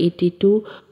82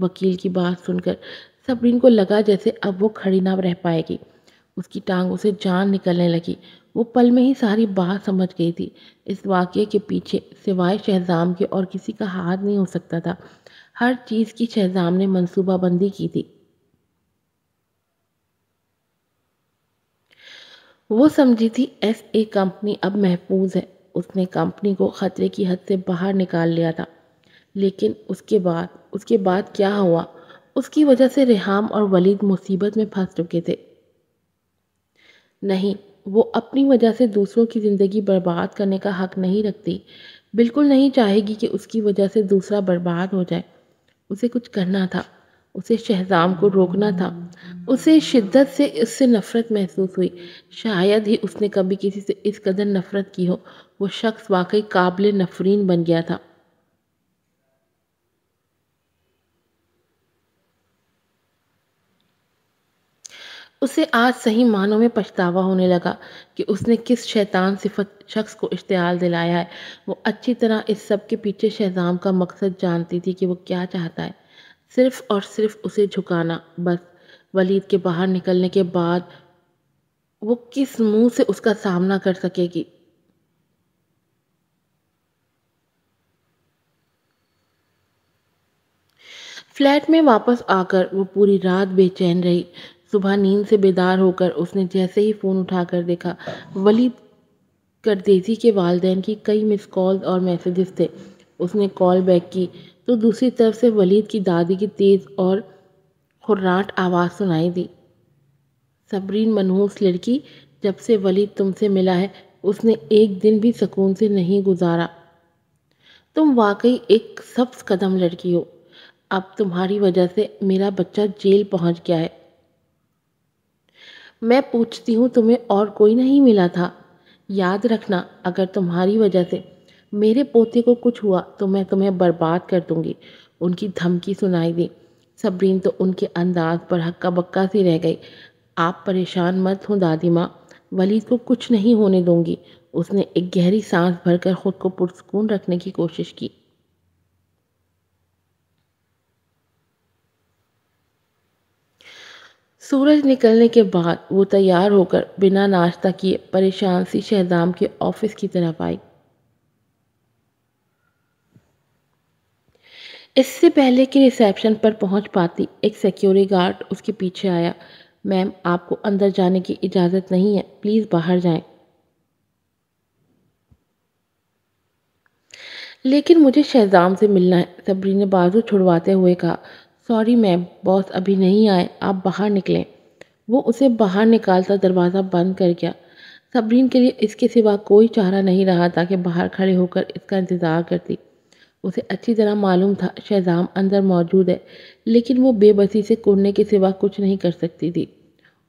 وکیل کی بات سن کر صبرین کو لگا جیسے اب وہ کھڑی نہ رہ پائے گی۔ اس کی ٹانگوں سے جان نکلنے لگی۔ وہ پل میں ہی ساری بات سمجھ گئی تھی۔ اس واقعے کے پیچھے سوائے شہزام کے اور کسی کا ہاتھ نہیں ہو سکتا تھا۔ ہر چیز کی شہزام نے منصوبہ بندی کی تھی۔ وہ سمجھی تھی ایس اے کمپنی اب محفوظ ہے۔ اس نے کمپنی کو خطرے کی حد سے باہر نکال لیا تھا۔ لیکن اس کے بعد کیا ہوا؟ اس کی وجہ سے ریحام اور ولید مصیبت میں پھنس چکے تھے۔ نہیں، وہ اپنی وجہ سے دوسروں کی زندگی برباد کرنے کا حق نہیں رکھتی۔ بالکل نہیں چاہے گی کہ اس کی وجہ سے دوسرا برباد ہو جائے۔ اسے کچھ کرنا تھا۔ اسے شہزام کو روکنا تھا۔ اسے شدت سے اس سے نفرت محسوس ہوئی۔ شاید ہی اس نے کبھی کسی سے اس قدر نفرت کی ہو۔ وہ شخص واقعی قابل نفرین بن گیا تھا۔ اسے آج صحیح معنوں میں پچھتاوا ہونے لگا کہ اس نے کس شیطان صفت شخص کو اشتعال دلایا ہے۔ وہ اچھی طرح اس سب کے پیچھے شہزام کا مقصد جانتی تھی کہ وہ کیا چاہتا ہے۔ صرف اور صرف اسے جھکانا، بس۔ ولید کے باہر نکلنے کے بعد وہ کس منہ سے اس کا سامنا کر سکے گی؟ فلیٹ میں واپس آ کر وہ پوری رات بے چین رہی۔ صبح نیند سے بیدار ہو کر اس نے جیسے ہی فون اٹھا کر دیکھا، ولید کردیسی کے والدین کی کئی مس کالز اور میسیجز تھے۔ اس نے کال بیک کی تو دوسری طرف سے ولید کی دادی کی تیز اور خراٹ آواز سنائی دی۔ صبرین منحوس لڑکی، جب سے ولید تم سے ملا ہے اس نے ایک دن بھی سکون سے نہیں گزارا۔ تم واقعی ایک سبز قدم لڑکی ہو۔ اب تمہاری وجہ سے میرا بچہ جیل پہنچ گیا ہے۔ میں پوچھتی ہوں تمہیں اور کوئی نہیں ملا تھا؟ یاد رکھنا، اگر تمہاری وجہ سے میرے پوتے کو کچھ ہوا تو میں تمہیں برباد کر دوں گی۔ ان کی دھمکی سنائی دی۔ صبرین تو ان کے انداز پر ہکا بکا سی رہ گئی۔ آپ پریشان مت ہوں دادی ماں، ولید کو کچھ نہیں ہونے دوں گی۔ اس نے ایک گہری سانس بھر کر خود کو پرسکون رکھنے کی کوشش کی۔ سورج نکلنے کے بعد وہ تیار ہو کر بنا ناشتہ کیے پریشان سی شہزام کے آفس کی طرف آئی۔ اس سے پہلے کہ ریسیپشن پر پہنچ پاتی، ایک سیکیورٹی گارڈ اس کے پیچھے آیا۔ میم، آپ کو اندر جانے کی اجازت نہیں ہے، پلیز باہر جائیں۔ لیکن مجھے شہزام سے ملنا ہے، صبری نے بازو چھڑواتے ہوئے کہا۔ سوری میم، باس ابھی نہیں آئے، آپ باہر نکلیں۔ وہ اسے باہر نکالتا دروازہ بند کر گیا۔ صبرین کے لیے اس کے سوا کوئی چارہ نہیں رہا تھا کہ باہر کھڑے ہو کر اس کا انتظار کرتی۔ اسے اچھی طرح معلوم تھا شہزام اندر موجود ہے، لیکن وہ بے بسی سے کرنے کے سوا کچھ نہیں کر سکتی تھی۔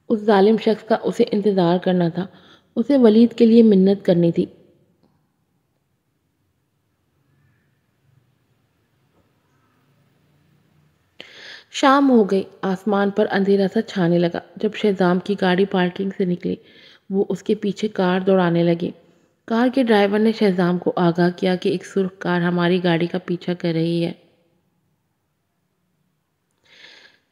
اس ظالم شخص کا اسے انتظار کرنا تھا۔ اسے ولید کے لیے منت کرنی تھی۔ شام ہو گئی، آسمان پر اندھیرا سا چھانے لگا۔ جب شہزام کی گاڑی پارکنگ سے نکلی، وہ اس کے پیچھے کار دوڑانے لگی۔ کار کے ڈرائیور نے شہزام کو آگاہ کیا کہ ایک سرخ کار ہماری گاڑی کا پیچھا کر رہی ہے۔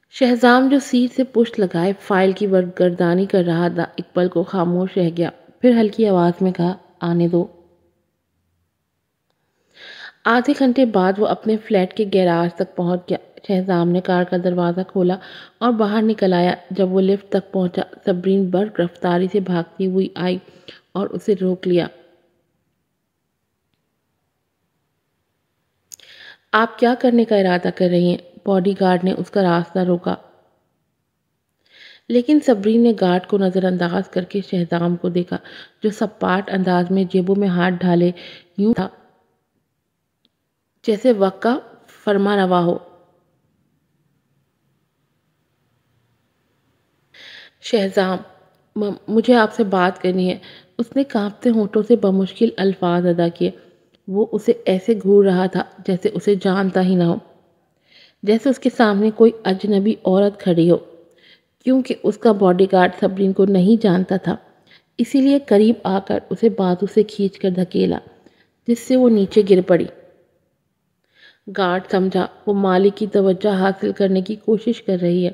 شہزام جو سیٹ سے پشت لگائے فائل کی گردانی کر رہا تھا، ایک پل کو خاموش رہ گیا، پھر ہلکی آواز میں کہا، آنے دو۔ آدھے گھنٹے بعد وہ اپنے فلیٹ کے گیراج تک پہنچ گیا۔ شہزام نے کار کا دروازہ کھولا اور باہر نکل آیا۔ جب وہ لفٹ تک پہنچا، صبرین برق رفتاری سے بھاگتی ہوئی آئی اور اسے روک لیا۔ آپ کیا کرنے کا ارادہ کر رہی ہیں؟ باڈی گارڈ نے اس کا راستہ روکا۔ لیکن صبرین نے گارڈ کو نظر انداز کر کے شہزام کو دیکھا، جو سپاٹ انداز میں جیبوں میں ہاتھ ڈالے یوں تھا جیسے وقت کا فرما روا ہو۔ شہزام، مجھے آپ سے بات کرنی ہے۔ اس نے کانپتے ہونٹوں سے بمشکل الفاظ ادا کیے۔ وہ اسے ایسے گھور رہا تھا جیسے اسے جانتا ہی نہ ہو، جیسے اس کے سامنے کوئی اجنبی عورت کھڑی ہو۔ کیونکہ اس کا باڈی گارڈ صبرین کو نہیں جانتا تھا، اسی لیے قریب آ کر اسے بازو سے کھینچ کر دھکیلا، جس سے وہ نیچے گر پڑی۔ گارڈ سمجھا وہ مالک کی توجہ حاصل کرنے کی کوشش کر رہی ہے۔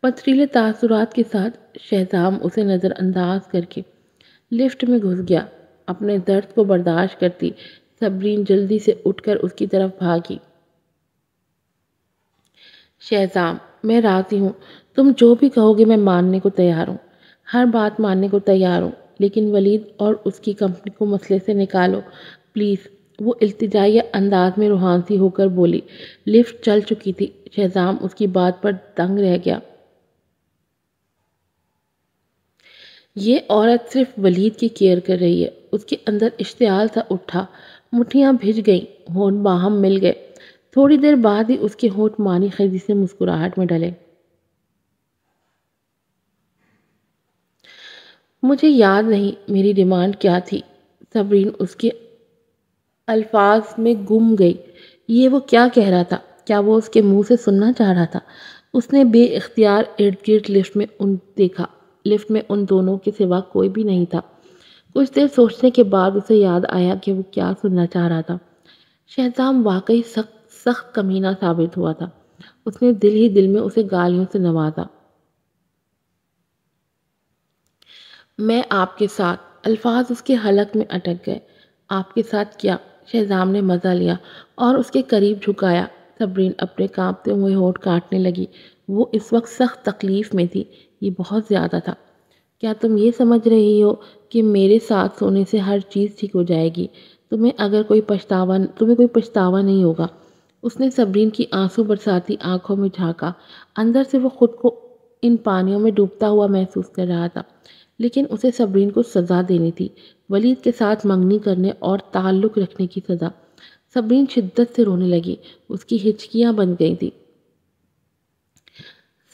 پتھریلے تاثرات کے ساتھ شہزام اسے نظر انداز کر کے لفٹ میں گھس گیا۔ اپنے درد کو برداشت کرتی صبرین جلدی سے اٹھ کر اس کی طرف بھاگی۔ شہزام، میں راضی ہوں، تم جو بھی کہو گے میں ماننے کو تیار ہوں، ہر بات ماننے کو تیار ہوں، لیکن ولید اور اس کی کمپنی کو مسئلے سے نکالو پلیز۔ وہ التجائی انداز میں روحانسی ہو کر بولی۔ لفٹ چل چکی تھی، شہزام اس کی بات پر دنگ رہ گیا۔ یہ عورت صرف ولید کی کیئر کر رہی ہے۔ اس کے اندر اشتعال سا اٹھا، مٹھیاں بھج گئیں، ہونٹ باہم مل گئے۔ تھوڑی دیر بعد ہی اس کے ہونٹ مانی خیزی سے مسکراہٹ میں ڈلے۔ مجھے یاد نہیں میری ڈیمانڈ کیا تھی۔ صبرین اس کے الفاظ میں گم گئی۔ یہ وہ کیا کہہ رہا تھا؟ کیا وہ اس کے منہ سے سننا چاہ رہا تھا؟ اس نے بے اختیار ارد گرد لفٹ میں دیکھا۔ لفٹ میں ان دونوں کے سوا کوئی بھی نہیں تھا۔ کچھ دیر سوچنے کے بعد اسے یاد آیا کہ وہ کیا سننا چاہ رہا تھا۔ شہزام واقعی سخت کمینہ ثابت ہوا تھا۔ اس نے دل ہی دل میں اسے گالیوں سے نوازا۔ میں آپ کے ساتھ، الفاظ اس کے حلق میں اٹک گئے۔ آپ کے ساتھ کیا؟ شہزام نے مزہ لیا اور اس کے قریب جھکایا۔ صبرین اپنے کانپتے ہوئے ہونٹ کاٹنے لگی۔ وہ اس وقت سخت تکلیف میں تھی، یہ بہت زیادہ تھا۔ کیا تم یہ سمجھ رہی ہو کہ میرے ساتھ سونے سے ہر چیز ٹھیک ہو جائے گی؟ تمہیں کوئی پچھتاوا نہیں ہوگا۔ اس نے صبرین کی آنسو برساتی آنکھوں میں جھانکا۔ اندر سے وہ خود کو ان پانیوں میں ڈوبتا ہوا محسوس کر رہا تھا، لیکن اسے صبرین کو سزا دینی تھی، ولید کے ساتھ منگنی کرنے اور تعلق رکھنے کی سزا۔ صبرین شدت سے رونے لگی، اس کی ہچکیاں بن گئی تھی۔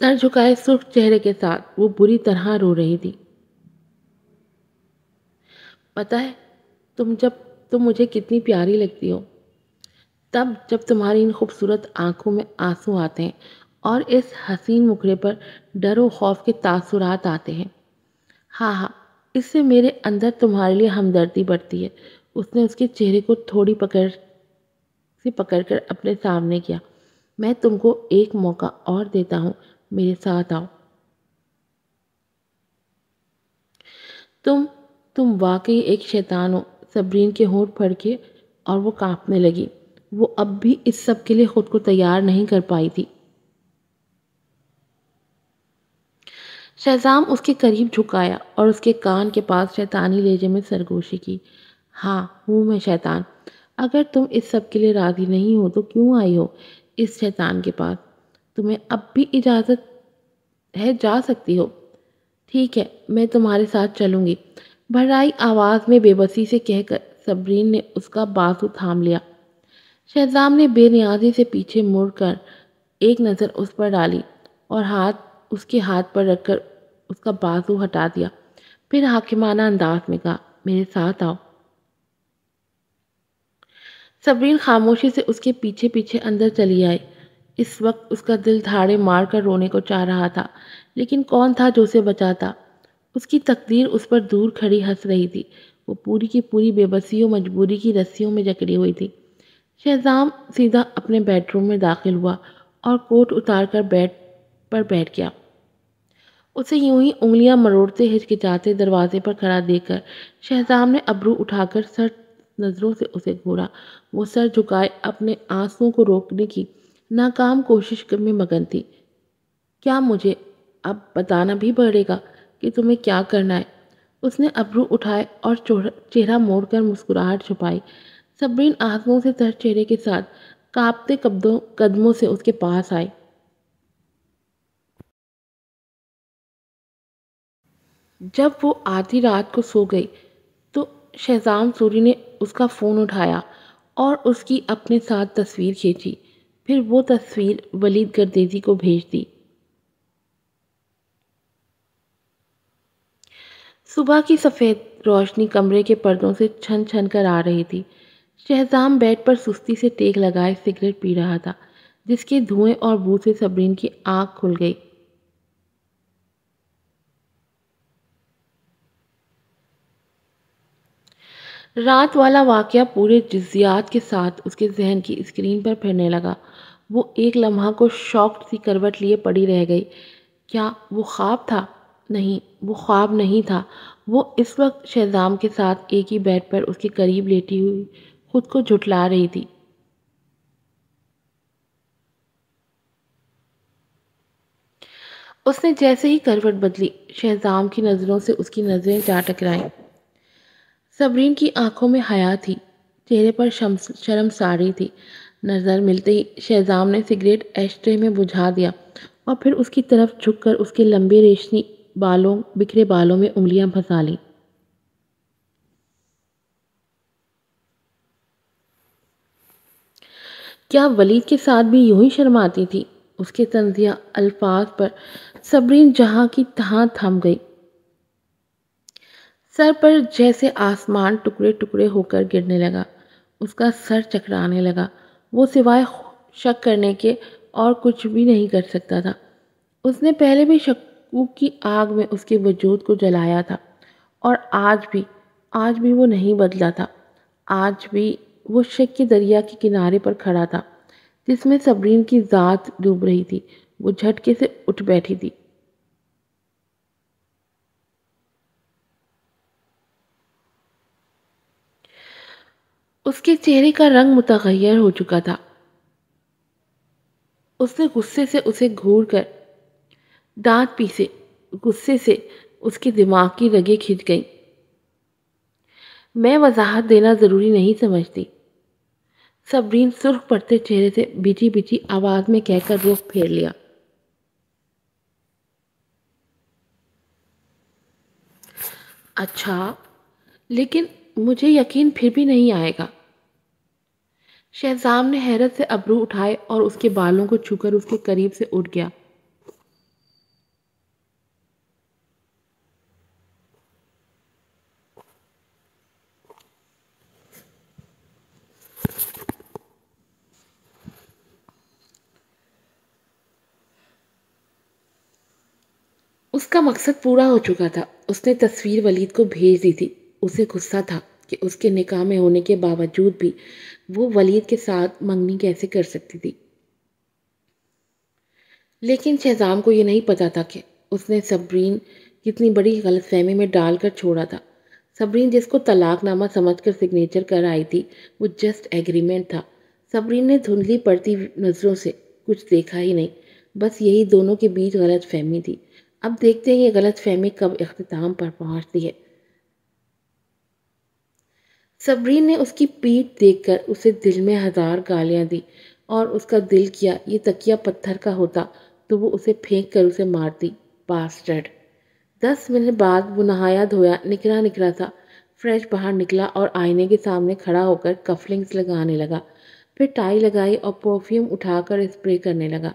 سر جھکائے سرخ چہرے کے ساتھ وہ بری طرح رو رہی تھی۔ پتہ ہے تم مجھے کتنی پیاری لگتی ہو، تب جب تمہاری ان خوبصورت آنکھوں میں آنسو آتے ہیں اور اس حسین مکھڑے پر ڈر و خوف کے تاثرات آتے ہیں۔ ہاں ہاں، اس سے میرے اندر تمہارے لیے ہمدردی بڑھتی ہے۔ اس نے اس کے چہرے کو تھوڑی پکڑ کر اپنے سامنے کیا۔ میں تم کو ایک موقع اور دیتا ہوں، میرے ساتھ آؤ۔ تم واقعی ایک شیطان ہو۔ صبرین کے ہونٹ پھڑکے اور وہ کانپنے لگی۔ وہ اب بھی اس سب کے لیے خود کو تیار نہیں کر پائی تھی۔ شہزام اس کے قریب جھکایا اور اس کے کان کے پاس شیطانی لہجے میں سرگوشی کی۔ ہاں، ہوں میں شیطان۔ اگر تم اس سب کے لیے راضی نہیں ہو تو کیوں آئی ہو اس شیطان کے پاس؟ تمہیں اب بھی اجازت ہے جا سکتی ہو۔ ٹھیک ہے، میں تمہارے ساتھ چلوں گی، بھرائی آواز میں بے بسی سے کہہ کر صبرین نے اس کا بازو تھام لیا۔ شہزام نے بے نیازی سے پیچھے مڑ کر ایک نظر اس پر ڈالی اور اس کے ہاتھ پر رکھ کر اس کا بازو ہٹا دیا۔ پھر حاکمانہ انداز میں کہا، میرے ساتھ آؤ۔ صبرین خاموشی سے اس کے پیچھے پیچھے اندر چلی آئی۔ اس وقت اس کا دل دھاڑے مار کر رونے کو چاہ رہا تھا، لیکن کون تھا جو اسے بچاتا؟ اس کی تقدیر اس پر دور کھڑی ہنس رہی تھی۔ وہ پوری کی پوری بے بسی و مجبوری کی رسیوں میں جکڑی ہوئی تھی۔ شہزام سیدھا اپنے بیڈ روم میں داخل ہوا اور کوٹ اتار کر بیڈ پر بیٹھ گیا۔ اسے یوں ہی انگلیاں مروڑتے ہچکچاتے دروازے پر کھڑا دیکھ کر شہزام نے ابرو اٹھا کر سرد نظروں سے اسے گھورا۔ وہ سر جھکائے اپنے آنسوؤں کو روکنے کی ناکام کوشش میں مگن تھی۔ کیا مجھے اب بتانا بھی پڑے گا کہ تمہیں کیا کرنا ہے؟ اس نے ابرو اٹھائے اور چہرہ موڑ کر مسکراہٹ چھپائی۔ صبرین آنسوؤں سے تر چہرے کے ساتھ کانپتے قدموں سے اس کے پاس آئی۔ جب وہ آدھی رات کو سو گئی تو شہزام سوری نے اس کا فون اٹھایا اور اس کی اپنے ساتھ تصویر کھینچی، پھر وہ تصویر ولید گردیزی کو بھیج دی۔ صبح کی سفید روشنی کمرے کے پردوں سے چھن چھن کر آ رہی تھی۔ شہزام بیڈ پر سستی سے ٹیک لگائے سگریٹ پی رہا تھا، جس کے دھوئیں اور بو سے صبرین کی آنکھ کھل گئی۔ رات والا واقعہ پورے جزیات کے ساتھ اس کے ذہن کی اسکرین پر پھرنے لگا۔ وہ ایک لمحہ کو شاکڈ سی کروٹ لیے پڑی رہ گئی۔ کیا وہ خواب تھا؟ نہیں، وہ خواب نہیں تھا۔ وہ اس وقت شہزام کے ساتھ ایک ہی بیڈ پر اس کے قریب لیٹی ہوئی خود کو جھٹلا رہی تھی۔ اس نے جیسے ہی کروٹ بدلی، شہزام کی نظروں سے اس کی نظریں جا ٹکرائیں۔ صبرین کی آنکھوں میں حیا تھی، چہرے پر شرم ساری تھی۔ نظر ملتے ہی شہزام نے سگریٹ ایش ٹرے میں بجھا دیا اور پھر اس کی طرف جھک کر اس کے لمبے ریشمی بکھرے بالوں میں انگلیاں پھنسا لیں۔ کیا ولید کے ساتھ بھی یوں ہی شرماتی تھی؟ اس کے طنزیہ الفاظ پر صبرین جہاں کی تہاں تھم گئی۔ سر پر جیسے آسمان ٹکڑے ٹکڑے ہو کر گرنے لگا۔ اس کا سر چکرانے لگا۔ وہ سوائے شک کرنے کے اور کچھ بھی نہیں کر سکتا تھا۔ اس نے پہلے بھی شکوک کی آگ میں اس کے وجود کو جلایا تھا، اور آج بھی وہ نہیں بدلا تھا۔ آج بھی وہ شک کے دریا کے کنارے پر کھڑا تھا جس میں صبرین کی ذات ڈوب رہی تھی۔ وہ جھٹکے سے اٹھ بیٹھی تھی۔ اس کے چہرے کا رنگ متغیر ہو چکا تھا۔ اس نے غصے سے اسے گھور کر دانت پیسے۔ غصے سے اس کے دماغ کی رگیں کھنچ گئیں۔ میں وضاحت دینا ضروری نہیں سمجھتی، صبرین سرخ پڑتے چہرے سے بھیجی بھیجی آواز میں کہہ کر رخ پھیر لیا۔ اچھا، لیکن مجھے یقین پھر بھی نہیں آئے گا۔ شہزام نے حیرت سے ابرو اٹھائے اور اس کے بالوں کو چھو کر اس کے قریب سے اٹھ گیا۔ اس کا مقصد پورا ہو چکا تھا۔ اس نے تصویر ولید کو بھیج دی تھی۔ اسے غصہ تھا کہ اس کے نکاح میں ہونے کے باوجود بھی وہ ولید کے ساتھ منگنی کیسے کر سکتی تھی۔ لیکن شہزام کو یہ نہیں پتا تھا کہ اس نے صبرین کتنی بڑی غلط فہمی میں ڈال کر چھوڑا تھا۔ صبرین جس کو طلاق نامہ سمجھ کر سگنیچر کر آئی تھی، وہ جسٹ ایگریمنٹ تھا۔ صبرین نے دھندلی پڑتی نظروں سے کچھ دیکھا ہی نہیں، بس یہی دونوں کے بیچ غلط فہمی تھی۔ اب دیکھتے ہیں یہ غلط فہمی کب اختتام پر پہنچتی ہے۔ صبرین نے اس کی پیٹھ دیکھ کر اسے دل میں ہزار گالیاں دی، اور اس کا دل کیا یہ تکیہ پتھر کا ہوتا تو وہ اسے پھینک کر اسے مارتی۔ باسٹرڈ! 10 منٹ بعد وہ نہایا دھویا نکلا نکلا تھا فریش باہر نکلا اور آئینے کے سامنے کھڑا ہو کر کفلنگز لگانے لگا، پھر ٹائی لگائی اور پرفیوم اٹھا کر اسپرے کرنے لگا۔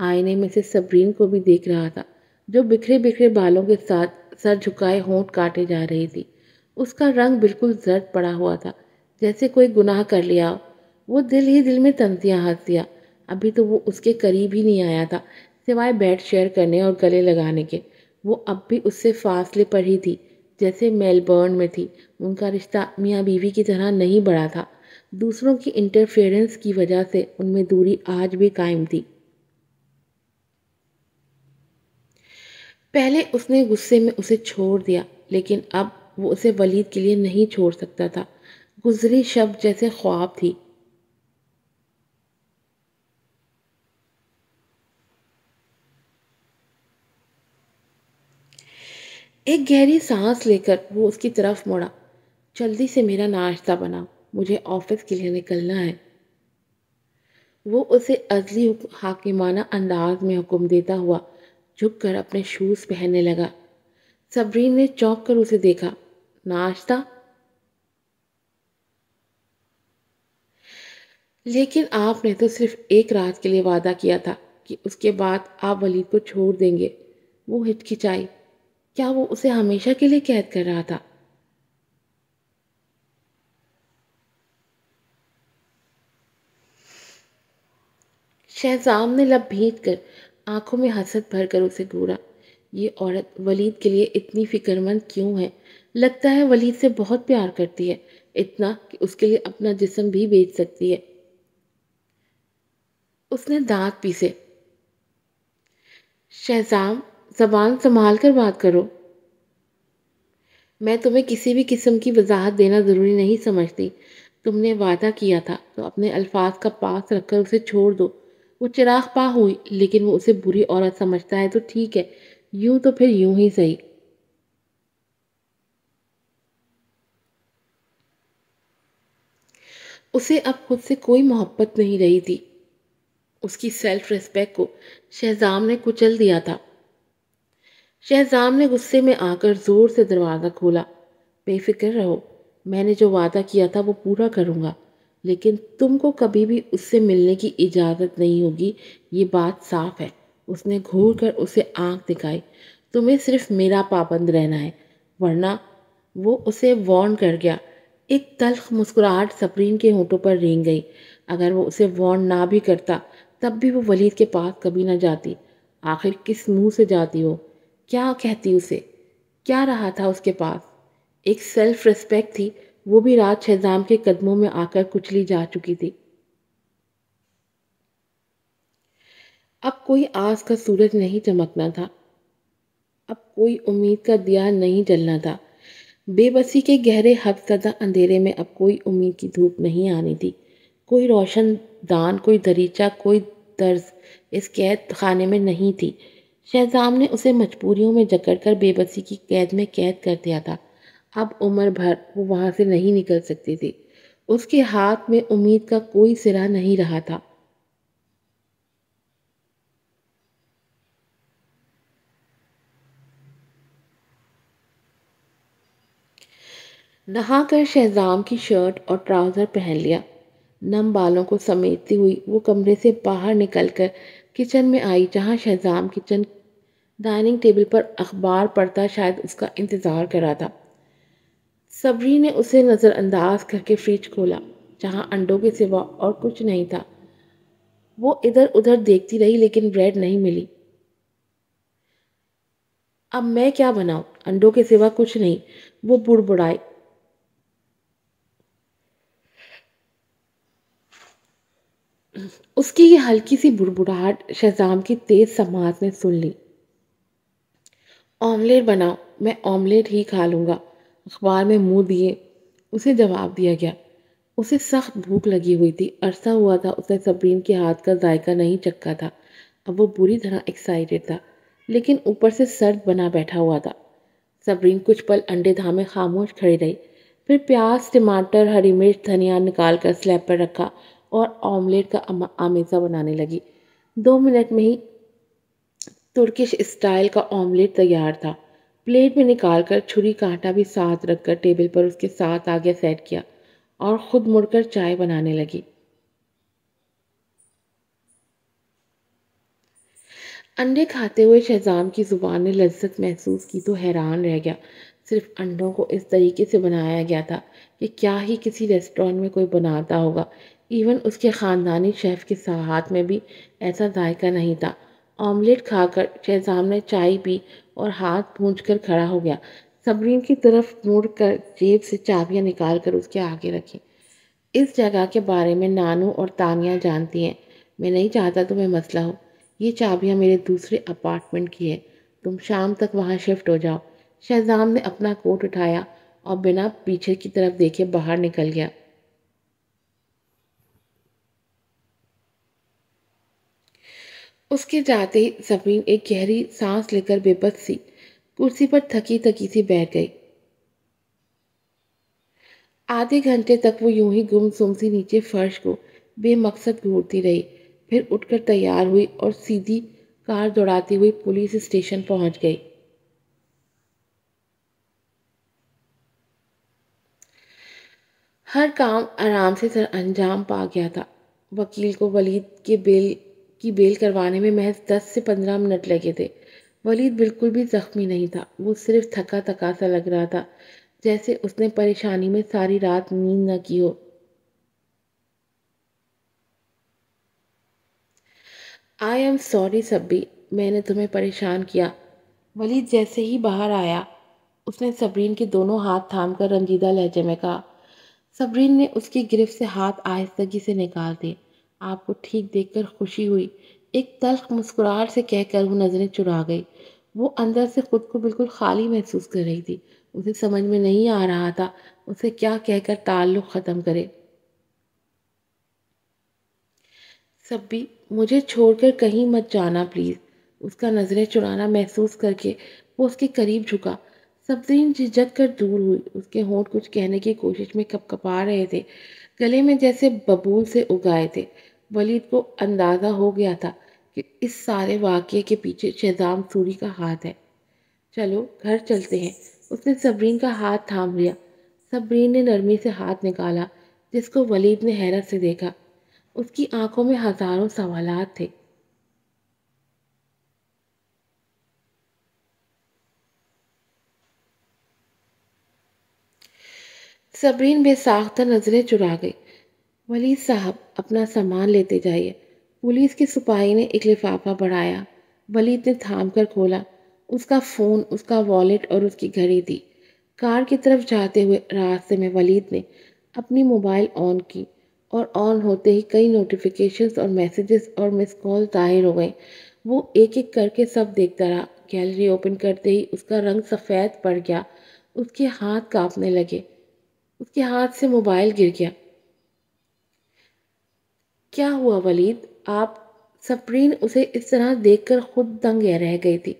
آئینے میں سے صبرین کو بھی دیکھ رہا تھا جو بکھرے بکھرے بالوں کے ساتھ سر جھکائے ہونٹ کاٹے جا رہی تھی۔ اس کا رنگ بالکل زرد پڑا ہوا تھا، جیسے کوئی گناہ کر لیا ہو۔ وہ دل ہی دل میں تنزیاں ہنس دیا۔ ابھی تو وہ اس کے قریب ہی نہیں آیا تھا، سوائے بیڈ شیئر کرنے اور گلے لگانے کے۔ وہ اب بھی اس سے فاصلے پر ہی تھی جیسے میلبورن میں تھی۔ ان کا رشتہ میاں بیوی کی طرح نہیں بڑھا تھا، دوسروں کی انٹرفیئرنس کی وجہ سے ان میں دوری آج بھی قائم تھی۔ پہلے اس نے غصے میں اسے چھوڑ دیا، لیکن اب وہ اسے ولید کے لیے نہیں چھوڑ سکتا تھا۔ گزری شب جیسے خواب تھی۔ ایک گہری سانس لے کر وہ اس کی طرف مڑا۔ جلدی سے میرا ناشتہ بناؤ، مجھے آفس کے لیے نکلنا ہے۔ وہ اسے عزلی حاکمانہ انداز میں حکم دیتا ہوا جھک کر اپنے شوز پہننے لگا۔ صبرین نے چونک کر اسے دیکھا۔ ناشتہ؟ لیکن آپ نے تو صرف ایک رات کے لیے وعدہ کیا تھا کہ اس کے بعد آپ ولید کو چھوڑ دیں گے۔ وہ ہچکچائی۔ کیا وہ اسے ہمیشہ کے لیے قید کر رہا تھا؟ شہزام نے لب بھینچ کر آنکھوں میں حسد بھر کر اسے گھورا۔ یہ عورت ولید کے لیے اتنی فکر مند کیوں ہے؟ لگتا ہے ولید سے بہت پیار کرتی ہے، اتنا کہ اس کے لیے اپنا جسم بھی بیچ سکتی ہے۔ اس نے دانت پیسے۔ شہزام، زبان سنبھال کر بات کرو۔ میں تمہیں کسی بھی قسم کی وضاحت دینا ضروری نہیں سمجھتی۔ تم نے وعدہ کیا تھا تو اپنے الفاظ کا پاس رکھ کر اسے چھوڑ دو۔ وہ چراغ پا ہوئی، لیکن وہ اسے بری عورت سمجھتا ہے تو ٹھیک ہے، یوں تو پھر یوں ہی صحیح۔ اسے اب خود سے کوئی محبت نہیں رہی تھی۔ اس کی سیلف ریسپیکٹ کو شہزام نے کچل دیا تھا۔ شہزام نے غصے میں آ کر زور سے دروازہ کھولا۔ بے فکر رہو، میں نے جو وعدہ کیا تھا وہ پورا کروں گا، لیکن تم کو کبھی بھی اس سے ملنے کی اجازت نہیں ہوگی، یہ بات صاف ہے۔ اس نے گھور کر اسے آنکھ دکھائی۔ تمہیں صرف میرا پابند رہنا ہے، ورنہ وہ اسے وارن کر گیا۔ ایک تلخ مسکراہٹ صبرین کے ہونٹوں پر رینگ گئی۔ اگر وہ اسے وارن نہ بھی کرتا تب بھی وہ ولید کے پاس کبھی نہ جاتی۔ آخر کس منہ سے جاتی ہو؟ کیا کہتی اسے؟ کیا رہا تھا اس کے پاس؟ ایک سیلف ریسپیکٹ تھی، وہ بھی رات شہزام کے قدموں میں آ کر کچلی جا چکی تھی۔ اب کوئی آس کا سورج نہیں چمکنا تھا، اب کوئی امید کا دیا نہیں جلنا تھا۔ بے بسی کے گہرے حد زدہ اندھیرے میں اب کوئی امید کی دھوپ نہیں آنی تھی۔ کوئی روشن دان، کوئی دریچہ، کوئی درز اس قید خانے میں نہیں تھی۔ شہزام نے اسے مجبوریوں میں جکڑ کر بے بسی کی قید میں قید کر دیا تھا۔ اب عمر بھر وہ وہاں سے نہیں نکل سکتی تھی۔ اس کے ہاتھ میں امید کا کوئی سرا نہیں رہا تھا۔ نہا کر شہزام کی شرٹ اور ٹراؤزر پہن لیا۔ نم بالوں کو سمیٹتی ہوئی وہ کمرے سے باہر نکل کر کچن میں آئی، جہاں شہزام کچن ڈائننگ ٹیبل پر اخبار پڑھتا شاید اس کا انتظار کر رہا تھا۔ صبری نے اسے نظر انداز کر کے فریج کھولا، جہاں انڈوں کے سوا اور کچھ نہیں تھا۔ وہ ادھر ادھر دیکھتی رہی لیکن بریڈ نہیں ملی۔ اب میں کیا بناؤں؟ انڈوں کے سوا کچھ نہیں، وہ بڑبڑائی۔ اس کی یہ ہلکی سی بڑبڑاہٹ شہزام کی تیز سماعت نے سن لی۔ آملیٹ بناؤ، میں آملیٹ ہی کھا لوں گا، اخبار میں منہ دیے اسے جواب دیا گیا۔ اسے سخت بھوک لگی ہوئی تھی، عرصہ ہوا تھا اس نے صبرین کے ہاتھ کا ذائقہ نہیں چکھا تھا۔ اب وہ بری طرح ایکسائٹڈ تھا، لیکن اوپر سے سرد بنا بیٹھا ہوا تھا۔ صبرین کچھ پل انڈے تھامے خاموش کھڑی رہی، پھر پیاز، ٹماٹر، ہری مرچ، دھنیا نکال کر سلیب پر رکھا اور آملیٹ کا آمیزہ بنانے لگی۔ 2 منٹ میں ہی ترکش اسٹائل کا آملیٹ تیار تھا۔ پلیٹ میں نکال کر چھری کانٹا بھی ساتھ رکھ کر ٹیبل پر اس کے ساتھ آگے سیٹ کیا اور خود مڑ کر چائے بنانے لگی۔ انڈے کھاتے ہوئے شہزام کی زبان نے لذت محسوس کی تو حیران رہ گیا۔ صرف انڈوں کو اس طریقے سے بنایا گیا تھا کہ کیا ہی کسی ریسٹورینٹ میں کوئی بناتا ہوگا۔ ایون اس کے خاندانی شیف کے ہاتھ میں بھی ایسا ذائقہ نہیں تھا۔ آملیٹ کھا کر شہزام نے چائے پی اور ہاتھ پونچھ کر کھڑا ہو گیا۔ صبرین کی طرف مڑ کر جیب سے چابیاں نکال کر اس کے آگے رکھی۔ اس جگہ کے بارے میں نانو اور تانیہ جانتی ہیں، میں نہیں چاہتا تمہیں مسئلہ ہو۔ یہ چابیاں میرے دوسرے اپارٹمنٹ کی ہیں، تم شام تک وہاں شفٹ ہو جاؤ۔ شہزام نے اپنا کوٹ اٹھایا اور بنا پیچھے کی طرف دیکھے باہر نکل گیا۔ اس کے جاتے ہی صبرین ایک گہری سانس لے کر بے بس سی کرسی پر تھکی تھکی سی بیٹھ گئی۔ آدھے گھنٹے تک وہ یوں ہی گم سم سی نیچے فرش کو بے مقصد گھورتی رہی، پھر اٹھ کر تیار ہوئی اور سیدھی کار دوڑاتی ہوئی پولیس اسٹیشن پہنچ گئی۔ ہر کام آرام سے سر انجام پا گیا تھا۔ وکیل کو ولید کی بیل کروانے میں محض 10 سے 15 منٹ لگے تھے۔ ولید بالکل بھی زخمی نہیں تھا، وہ صرف تھکا تھکا سا لگ رہا تھا، جیسے اس نے پریشانی میں ساری رات نیند نہ کی ہو۔ آئی ایم سوری سبی، میں نے تمہیں پریشان کیا۔ ولید جیسے ہی باہر آیا، اس نے صبرین کے دونوں ہاتھ تھام کر رنجیدہ لہجے میں کہا۔ صبرین نے اس کی گرفت سے ہاتھ آہستگی سے نکال دیے۔ آپ کو ٹھیک دیکھ کر خوشی ہوئی، ایک تلخ مسکراہٹ سے کہہ کر وہ نظریں چرا گئی۔ وہ اندر سے خود کو بالکل خالی محسوس کر رہی تھی۔ اسے سمجھ میں نہیں آ رہا تھا اسے کیا کہہ کر تعلق ختم کرے۔ سبی، مجھے چھوڑ کر کہیں مت جانا پلیز۔ اس کا نظریں چرانا محسوس کر کے وہ اس کے قریب جھکا۔ سبزین جھجک کر دور ہوئی۔ اس کے ہونٹ کچھ کہنے کی کوشش میں کپ کپا رہے تھے، گلے میں جیسے ببول سے اگائے تھے۔ ولید کو اندازہ ہو گیا تھا کہ اس سارے واقعے کے پیچھے شہزام سوری کا ہاتھ ہے۔ چلو گھر چلتے ہیں۔ اس نے صبرین کا ہاتھ تھام لیا۔ صبرین نے نرمی سے ہاتھ نکالا، جس کو ولید نے حیرت سے دیکھا۔ اس کی آنکھوں میں ہزاروں سوالات تھے۔ صبرین بے ساختہ نظریں چرا گئی۔ ولید صاحب، اپنا سامان لیتے جائیے۔ پولیس کے سپاہی نے ایک لفافہ بڑھایا۔ ولید نے تھام کر کھولا۔ اس کا فون، اس کا والیٹ اور اس کی گھڑی تھی۔ کار کی طرف جاتے ہوئے راستے میں ولید نے اپنی موبائل آن کی اور آن ہوتے ہی کئی نوٹیفیکیشنز اور میسیجز اور مس کال ظاہر ہو گئے۔ وہ ایک ایک کر کے سب دیکھتا رہا۔ گیلری اوپن کرتے ہی اس کا رنگ سفید پڑ گیا۔ اس کے ہاتھ کانپنے لگے۔ اس کے ہاتھ سے موبائل گر گیا۔ کیا ہوا ولید؟ آپ؟ صبرین اسے اس طرح دیکھ کر خود دنگ رہ گئی تھی،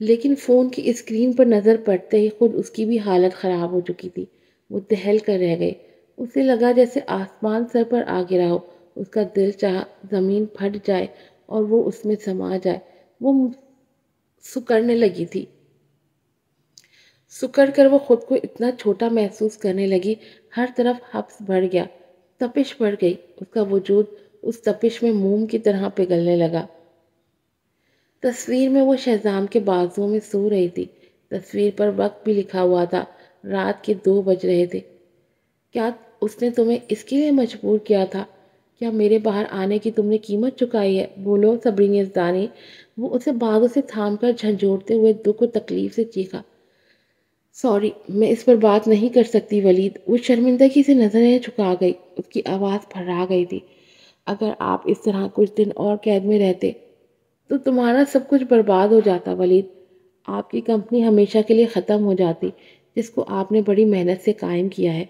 لیکن فون کی اسکرین پر نظر پڑتے ہی خود اس کی بھی حالت خراب ہو چکی تھی۔ وہ دہل کر رہ گئی۔ اسے لگا جیسے آسمان سر پر آ گرا ہو۔ اس کا دل چاہا زمین پھٹ جائے اور وہ اس میں سما جائے۔ وہ سکڑنے لگی تھی۔ سکڑ کر وہ خود کو اتنا چھوٹا محسوس کرنے لگی، ہر طرف حبس بڑھ گیا، تپش بڑھ گئی۔ اس کا وجود اس تپش میں موم کی طرح پگھلنے لگا۔ تصویر میں وہ شہزام کے بازوؤں میں سو رہی تھی۔ تصویر پر وقت بھی لکھا ہوا تھا، رات کے 2 بج رہے تھے۔ کیا اس نے تمہیں اس کے لیے مجبور کیا تھا؟ کیا میرے باہر آنے کی تم نے قیمت چکائی ہے؟ بولو صبرین یزدانی۔ وہ اسے بازو سے تھام کر جھنجھوڑتے ہوئے دکھ و تکلیف سے چیخا۔ سوری، میں اس پر بات نہیں کر سکتی ولید۔ وہ شرمندگی سے نظریں جھکا گئی۔ اس کی آواز پھرا گئی تھی۔ اگر آپ اس طرح کچھ دن اور قید میں رہتے تو تمہارا سب کچھ برباد ہو جاتا ولید۔ آپ کی کمپنی ہمیشہ کے لیے ختم ہو جاتی، جس کو آپ نے بڑی محنت سے قائم کیا ہے۔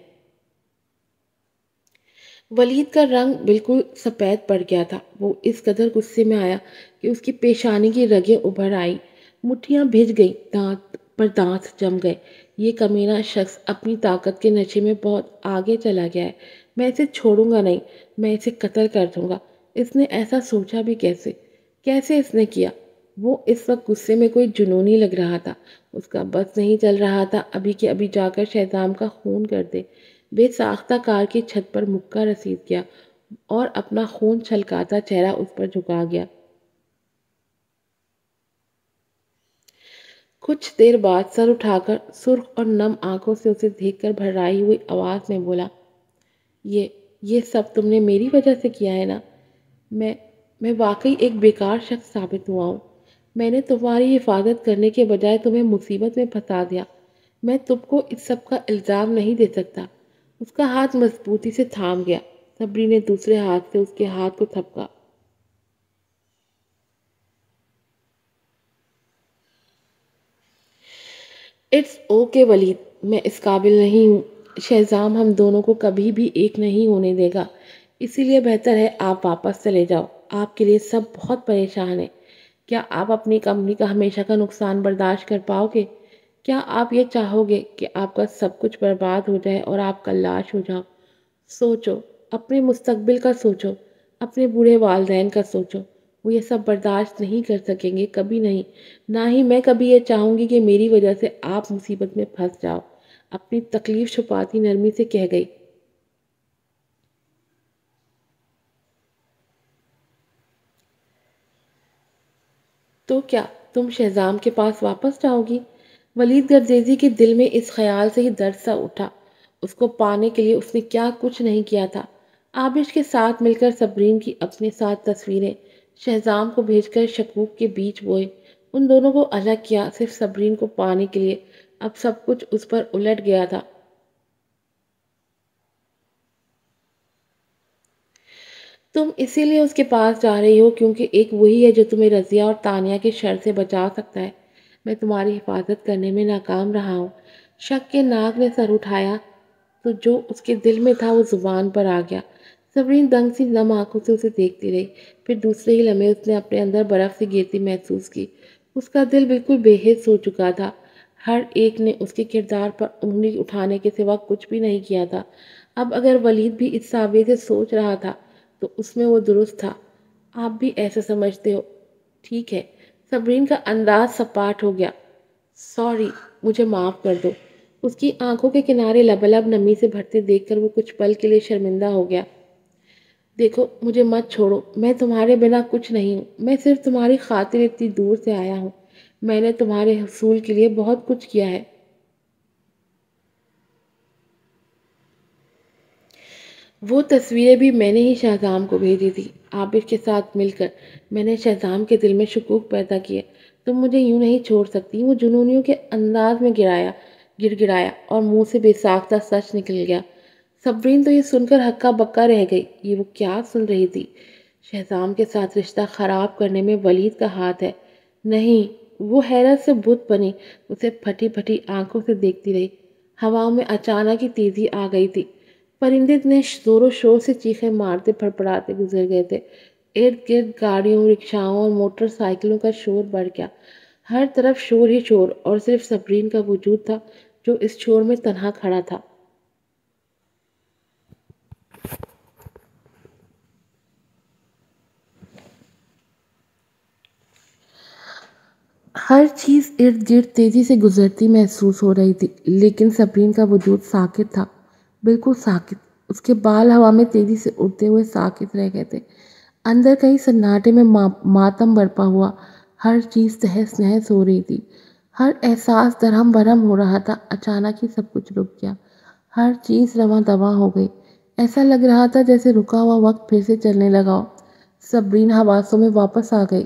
ولید کا رنگ بالکل سفید پڑ گیا تھا۔ وہ اس قدر غصے میں آیا کہ اس کی پیشانی کی رگیں ابھر آئیں، مٹھیاں بھیج گئیں، دانت پر دانت جم گئے۔ یہ کمینہ شخص اپنی طاقت کے نشے میں بہت آگے چلا گیا ہے۔ میں اسے چھوڑوں گا نہیں، میں اسے قتل کر دوں گا۔ اس نے ایسا سوچا بھی کیسے؟ کیسے اس نے کیا؟ وہ اس وقت غصے میں کوئی جنونی لگ رہا تھا۔ اس کا بس نہیں چل رہا تھا ابھی کے ابھی جا کر شہزام کا خون کر دے۔ بے ساختہ کار کی چھت پر مکہ رسید کیا اور اپنا خون چھلکاتا چہرہ اس پر جھکا گیا۔ کچھ دیر بعد سر اٹھا کر سرخ اور نم آنکھوں سے اسے دیکھ کر بھررائی ہوئی آواز میں بولا، یہ یہ سب تم نے میری وجہ سے کیا ہے نا؟ میں میں واقعی ایک بیکار شخص ثابت ہوا ہوں۔ میں نے تمہاری حفاظت کرنے کے بجائے تمہیں مصیبت میں پھنسا دیا۔ میں تم کو اس سب کا الزام نہیں دے سکتا۔ اس کا ہاتھ مضبوطی سے تھام گیا۔ صبری نے دوسرے ہاتھ سے اس کے ہاتھ کو تھپکا۔ اٹس اوکے ولید، میں اس قابل نہیں ہوں۔ شہزام ہم دونوں کو کبھی بھی ایک نہیں ہونے دے گا، اسی لیے بہتر ہے آپ واپس چلے جاؤ۔ آپ کے لیے سب بہت پریشان ہیں۔ کیا آپ اپنی کمپنی کا ہمیشہ کا نقصان برداشت کر پاؤ گے؟ کیا آپ یہ چاہو گے کہ آپ کا سب کچھ برباد ہو جائے اور آپ کا لاش ہو جاؤ؟ سوچو، اپنے مستقبل کا سوچو، اپنے بوڑھے والدین کا سوچو۔ وہ یہ سب برداشت نہیں کر سکیں گے، کبھی نہیں۔ نہ ہی میں کبھی یہ چاہوں گی کہ میری وجہ سے آپ مصیبت میں پھنس جاؤ۔ اپنی تکلیف چھپاتی نرمی سے کہہ گئی۔ تو کیا تم شہزام کے پاس واپس جاؤ گی؟ ولید گردیزی کے دل میں اس خیال سے ہی درد سا اٹھا۔ اس کو پانے کے لیے اس نے کیا کچھ نہیں کیا تھا۔ آبش کے ساتھ مل کر صبرین کی اپنے ساتھ تصویریں، شہزام کو بھیج کر شکوک کے بیچ بوئے، ان دونوں کو الگ کیا صرف صبرین کو پانے کے لیے۔ اب سب کچھ اس پر الٹ گیا تھا۔ تم اسی لیے اس کے پاس جا رہی ہو کیونکہ ایک وہی ہے جو تمہیں رضیہ اور تانیہ کے شر سے بچا سکتا ہے۔ میں تمہاری حفاظت کرنے میں ناکام رہا ہوں۔ شک کے ناگ نے سر اٹھایا تو جو اس کے دل میں تھا وہ زبان پر آ گیا۔ صبرین دنگ سی نم آنکھوں سے اسے دیکھتی رہی، پھر دوسرے ہی لمحے اس نے اپنے اندر برف سی گرتی محسوس کی۔ اس کا دل بالکل بے حس ہو چکا تھا۔ ہر ایک نے اس کے کردار پر انگلی اٹھانے کے سوا کچھ بھی نہیں کیا تھا۔ اب اگر ولید بھی اس زاویے سے سوچ رہا تھا تو اس میں وہ درست تھا۔ آپ بھی ایسا سمجھتے ہو؟ ٹھیک ہے۔ صبرین کا انداز سپاٹ ہو گیا۔ سوری، مجھے معاف کر دو۔ اس کی آنکھوں کے کنارے لبالب نمی سے بھرتے دیکھ کر وہ کچھ پل کے لیے شرمندہ ہو گیا۔ دیکھو، مجھے مت چھوڑو، میں تمہارے بنا کچھ نہیں ہوں، میں صرف تمہاری خاطر اتنی دور سے آیا ہوں۔ میں نے تمہارے حصول کے لیے بہت کچھ کیا ہے۔ وہ تصویریں بھی میں نے ہی شہزام کو بھیجی تھی۔ عابر کے ساتھ مل کر میں نے شہزام کے دل میں شکوک پیدا کیے۔ تم مجھے یوں نہیں چھوڑ سکتی۔ وہ جنونیوں کے انداز میں گر گرایا اور منہ سے بے ساختہ سچ نکل گیا۔ صبرین تو یہ سن کر ہکا بکا رہ گئی۔ یہ وہ کیا سن رہی تھی؟ شہزام کے ساتھ رشتہ خراب کرنے میں ولید کا ہاتھ ہے؟ نہیں۔ وہ حیرت سے بت بنی اسے پھٹی پھٹی آنکھوں سے دیکھتی رہی۔ ہواؤں میں اچانک ہی تیزی آ گئی تھی۔ پرندے اتنے زور و شور سے چیخیں مارتے پھڑپڑاتے گزر گئے تھے۔ ارد گرد گاڑیوں، رکشاؤں اور موٹر سائیکلوں کا شور بڑھ گیا۔ ہر طرف شور ہی شور اور صرف صبرین کا وجود تھا جو اس شور میں تنہا کھڑا تھا۔ ہر چیز ارد گرد تیزی سے گزرتی محسوس ہو رہی تھی، لیکن صبرین کا وجود ساکت تھا، بالکل ساکت۔ اس کے بال ہوا میں تیزی سے اڑتے ہوئے ساکت رہ گئے تھے۔ اندر کہیں سناٹے میں ماتم برپا ہوا، ہر چیز تہس نہس ہو رہی تھی، ہر احساس درہم برہم ہو رہا تھا۔ اچانک ہی سب کچھ رک گیا، ہر چیز رواں دواں ہو گئی۔ ایسا لگ رہا تھا جیسے رکا ہوا وقت پھر سے چلنے لگا ہو۔ صبرین حواسوں میں واپس آ گئی۔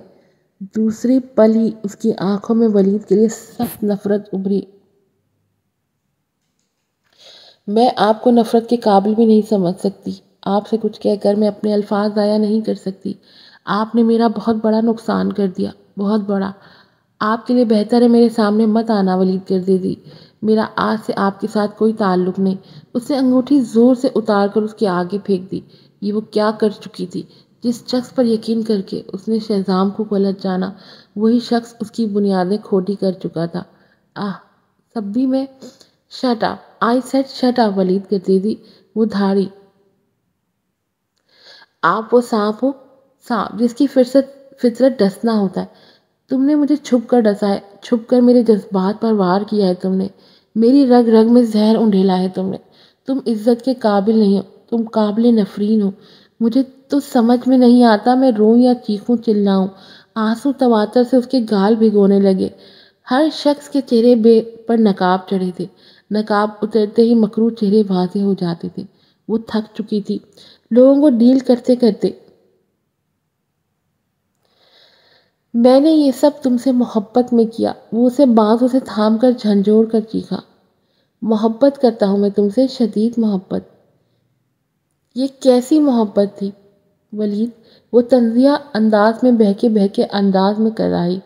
دوسری پل ہی اس کی آنکھوں میں ولید کے لیے سخت نفرت ابھری۔ میں آپ کو نفرت کے قابل بھی نہیں سمجھ سکتی۔ آپ سے کچھ کہہ کر میں اپنے الفاظ ضائع نہیں کر سکتی۔ آپ نے میرا بہت بڑا نقصان کر دیا، بہت بڑا۔ آپ کے لیے بہتر ہے میرے سامنے مت آنا ولید کر دے دی۔ میرا آج سے آپ کے ساتھ کوئی تعلق نہیں۔ اس نے انگوٹھی زور سے اتار کر اس کے آگے پھینک دی۔ یہ وہ کیا کر چکی تھی؟ جس شخص پر یقین کر کے اس نے شہزام کو غلط جانا، وہی شخص اس کی بنیادیں کھوٹی کر چکا تھا۔ سب بھی میں shut up, I said shut up ولید کر دے دی۔ وہ دھاڑی، آپ وہ سانپ ہو، سانپ جس کی فطرت ڈسنا ہوتا ہے۔ تم نے مجھے چھپ کر ڈسا ہے، چھپ کر میرے جذبات پر وار کیا ہے تم نے، میری رگ رگ میں زہر انڈھیلا ہے تم نے۔ تم عزت کے قابل نہیں ہو، تم قابل نفرین ہو۔ مجھے تو سمجھ میں نہیں آتا میں روؤں یا چیخوں چلاؤں۔ آنسو تواتر سے اس کے گال بھگونے لگے۔ ہر شخص کے چہرے پر نقاب چڑھے تھے، نقاب اترتے ہی مکروہ چہرے واضح ہو جاتے تھے۔ وہ تھک چکی تھی لوگوں کو ڈیل کرتے کرتے۔ میں نے یہ سب تم سے محبت میں کیا۔ وہ اسے بازوں سے تھام کر جھنجھوڑ کر چیخا۔ محبت کرتا ہوں میں تم سے، شدید محبت۔ یہ کیسی محبت تھی ولید؟ وہ طنزیہ انداز میں بہکے انداز میں کر آئی۔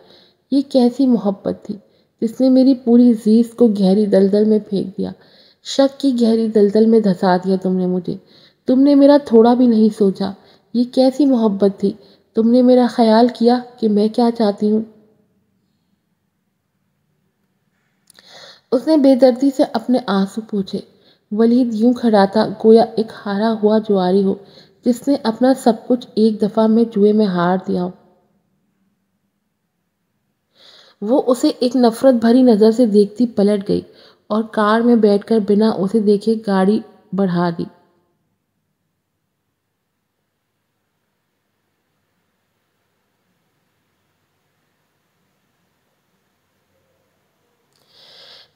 یہ کیسی محبت تھی جس نے میری پوری زیست کو گہری دلدل میں پھینک دیا؟ شک کی گہری دلدل میں دھسا دیا تم نے مجھے۔ تم نے میرا تھوڑا بھی نہیں سوچا۔ یہ کیسی محبت تھی؟ تم نے میرا خیال کیا کہ میں کیا چاہتی ہوں؟ اس نے بے دردی سے اپنے آنسو پوچھے۔ ولید یوں کھڑا تھا گویا ایک ہارا ہوا جواری ہو جس نے اپنا سب کچھ ایک دفعہ میں جوئے میں ہار دیا ہو۔ وہ اسے ایک نفرت بھری نظر سے دیکھتی پلٹ گئی اور کار میں بیٹھ کر بنا اسے دیکھے گاڑی بڑھا دی۔